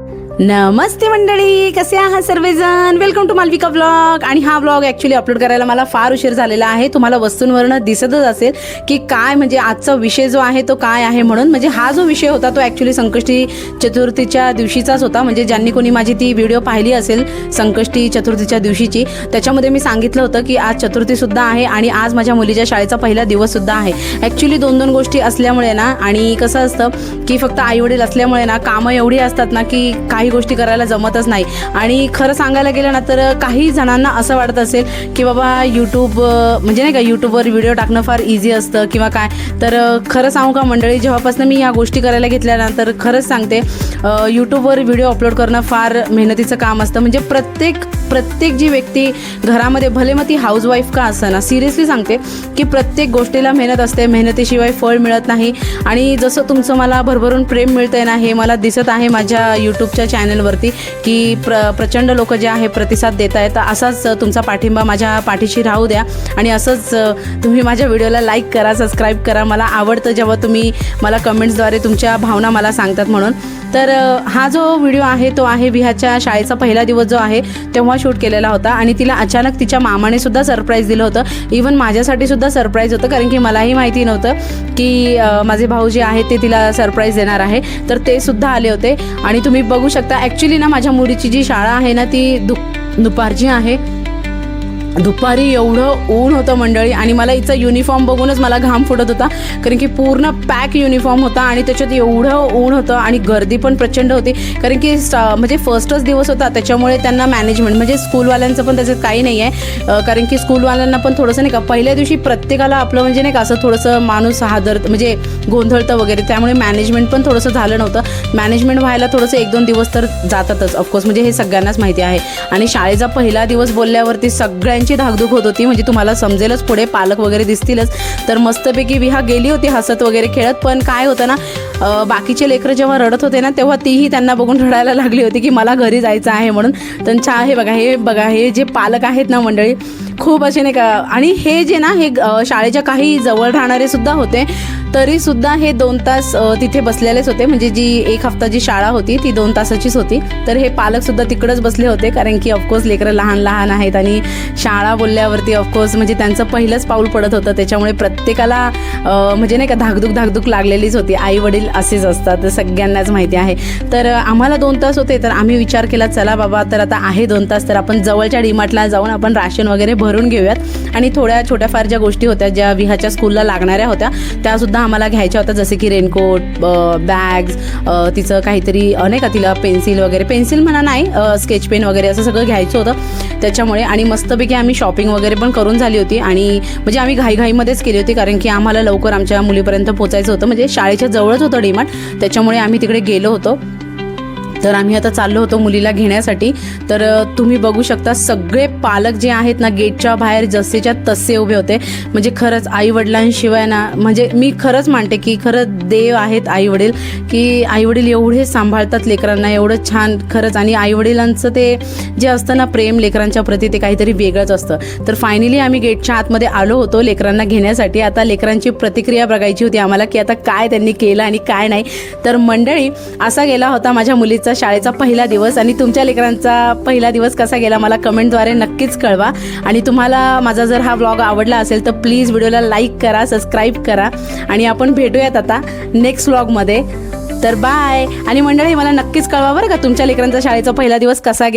नमस्ते मंडळी, कसे आहात सर्वजण. Welcome to Malavika vlog. आणि हा व्लॉग ॲक्च्युली अपलोड करायला मला फार उशीर झालेला आहे. तुम्हाला वस्तूंवरनं दिसतच असेल की काय म्हणजे आजचा विषय जो आहे तो काय आहे. म्हणून म्हणजे हा जो विषय होता तो ॲक्च्युली संकष्टी चतुर्थीच्या दिवशीचाच होता. म्हणजे ज्यांनी कोणी माझी ती व्हिडिओ पाहिली असेल संकष्टी चतुर्थीच्या दिवशीची, त्याच्यामध्ये मी सांगितलं होतं की आज चतुर्थीसुद्धा आहे आणि आज माझ्या मुलीच्या शाळेचा पहिला दिवससुद्धा आहे. ॲक्च्युली दोन दोन गोष्टी असल्यामुळे ना, आणि कसं असतं की फक्त आईवडील असल्यामुळे ना कामं एवढी असतात ना की काही गोष्टी करायला जमतच नाही. आणि खरं सांगायला गेलं ना तर काही जणांना असं वाटत असेल की बाबा यूट्यूब म्हणजे नाही का, यूट्यूबवर व्हिडिओ टाकणं फार इझी असतं किंवा काय. तर खरं सांगू का मंडळी, जेव्हापासून मी ह्या गोष्टी करायला घेतल्यानंतर खरंच सांगते, यूट्यूबवर व्हिडिओ अपलोड करणं फार मेहनतीचं काम असतं. म्हणजे प्रत्येक जी व्यक्ती घरामध्ये, भले मग ती हाऊसवाईफ का असं, सिरियसली सांगते की प्रत्येक गोष्टीला मेहनत असते. मेहनतीशिवाय फळ मिळत नाही. आणि जसं तुमचं मला भरभरून प्रेम मिळतंय ना, हे मला दिसत आहे माझ्या यूट्यूबच्या चॅनलवरती की प्रचंड लोक जे आहे प्रतिसाद देत आहेत. तर असाच तुमचा पाठिंबा माझ्या पाठीशी राहू द्या. आणि असंच तुम्ही माझ्या व्हिडिओला लाईक करा, सबस्क्राईब करा. मला आवडतं जेव्हा तुम्ही मला कमेंट्सद्वारे तुमच्या भावना मला सांगतात म्हणून. तर हा जो व्हिडिओ आहे तो आहे विहाच्या शाळेचा पहिला दिवस जो आहे तेव्हा शूट केलेला होता. आणि तिला अचानक तिच्या मामाने सुद्धा सरप्राईज दिलं होतं. इवन माझ्यासाठी सुद्धा सरप्राईज होतं, कारण की मलाही माहिती नव्हतं की माझे भाऊ जे आहेत ते तिला सरप्राईज देणार आहे. तर ते सुद्धा आले होते. आणि तुम्ही बघू शकता, ॲक्च्युली ना माझ्या मुलीची जी शाळा आहे ना ती दुपारची आहे. दुपारी एवढं ऊन होतं मंडळी, आणि मला हिचा युनिफॉर्म बघूनच मला घाम फुटत होता, कारण की पूर्ण पॅक युनिफॉर्म होता आणि त्याच्यात एवढं ऊन होतं आणि गर्दी पण प्रचंड होती. कारण की म्हणजे फर्स्टच दिवस होता, त्याच्यामुळे त्यांना मॅनेजमेंट म्हणजे स्कूलवाल्यांचं पण त्याच्यात काही नाही आहे. कारण की स्कूलवाल्यांना पण थोडंसं नाही का, पहिल्या दिवशी प्रत्येकाला आपलं म्हणजे नाही का असं थोडंसं माणूस म्हणजे गोंधळतं वगैरे, त्यामुळे मॅनेजमेंट पण थोडंसं झालं नव्हतं. मॅनेजमेंट व्हायला थोडंसं 1-2 दिवस तर जातातच ऑफकोर्स, म्हणजे हे सगळ्यांनाच माहिती आहे. आणि शाळेचा पहिला दिवस बोलल्यावरती सगळ्यांची धाकधूक होत होती. म्हणजे तुम्हाला समजेलच पुढे, पालक वगैरे दिसतीलच. तर मस्तपैकी विहा गेली होती हसत वगैरे खेळत. पण काय होतं ना, बाकीचे लेकरं जेव्हा रडत होते ना तेव्हा तीही त्यांना बघून रडायला लागली होती की मला घरी जायचं आहे म्हणून. त्यांच्या हे जे पालक आहेत ना मंडळी, खूप असे नाही का. आणि हे जे ना, हे शाळेच्या काही जवळ राहणारे सुद्धा होते, तरीसुद्धा हे 2 तास तिथे बसलेलेच होते. म्हणजे जी 1 हफ्ता जी शाळा होती ती 2 तासाचीच होती. तर हे पालकसुद्धा तिकडंच बसले होते, कारण की ऑफकोर्स लेकरं लहान आहेत आणि शाळा बोलल्यावरती ऑफकोर्स म्हणजे त्यांचं पहिलंच पाऊल पडत होतं. त्याच्यामुळे प्रत्येकाला म्हणजे नाही का धाकधूक लागलेलीच होती. आई वडील असेच असतात, सगळ्यांनाच माहिती आहे. तर आम्हाला 2 तास होते. तर आम्ही विचार केला, चला बाबा तर आता आहे 2 तास, तर आपण जवळच्या डीमार्टला जाऊन आपण राशन वगैरे भरून घेऊयात. आणि थोड्या छोट्याफार ज्या गोष्टी होत्या ज्या विहाच्या स्कूलला लागणाऱ्या होत्या त्यासुद्धा आम्हाला घ्यायच्या होत्या. जसे की रेनकोट, बॅग्स, तिचं काहीतरी नाही का, तिला पेन्सिल म्हणा नाही, स्केच पेन वगैरे असं सगळं घ्यायचं होतं त्याच्यामुळे. आणि मस्तपैकी आम्ही शॉपिंग वगैरे पण करून झाली होती. आणि म्हणजे आम्ही घाईमध्येच केली होती, कारण की आम्हाला लवकर आमच्या मुलीपर्यंत पोचायचं होतं. म्हणजे शाळेच्या जवळच होतं डीमार्ट, त्याच्यामुळे आम्ही तिकडे गेलो होतो. तर आम्ही आता चाललो होतो मुलीला घेण्यासाठी. तर तुम्ही बघू शकता सगळे पालक जे आहेत ना गेटच्या बाहेर जसेच्या तसे उभे होते. म्हणजे खरंच आईवडिलांशिवाय ना, म्हणजे मी खरंच मानते की खरंच देव आहेत आईवडील, की आईवडील एवढे सांभाळतात लेकरांना एवढं छान खरंच. आणि आईवडिलांचं ते जे असतं ना प्रेम लेकरांच्या प्रती, ते काहीतरी वेगळंच असतं. तर फायनली आम्ही गेटच्या आतमध्ये आलो होतो लेकरांना घेण्यासाठी. आता लेकरांची प्रतिक्रिया बघायची होती आम्हाला की आता काय त्यांनी केलं आणि काय नाही. तर मंडळी, असा गेला होता माझ्या मुलीचा शाळेचा पहिला दिवस. आणि तुमच्या लेकरांचा पहिला दिवस कसा गेला मला कमेंटद्वारे नक्कीच कळवा. आणि तुम्हाला माझा जर हा व्लॉग आवडला असेल तर प्लीज व्हिडिओला लाईक करा, सबस्क्राईब करा. आणि आपण भेटूयात आता नेक्स्ट व्लॉगमध्ये. तर बाय. आणि मंडळी, मला नक्कीच कळवा बरं का तुमच्या लेकरांचा शाळेचा पहिला दिवस कसा गेला.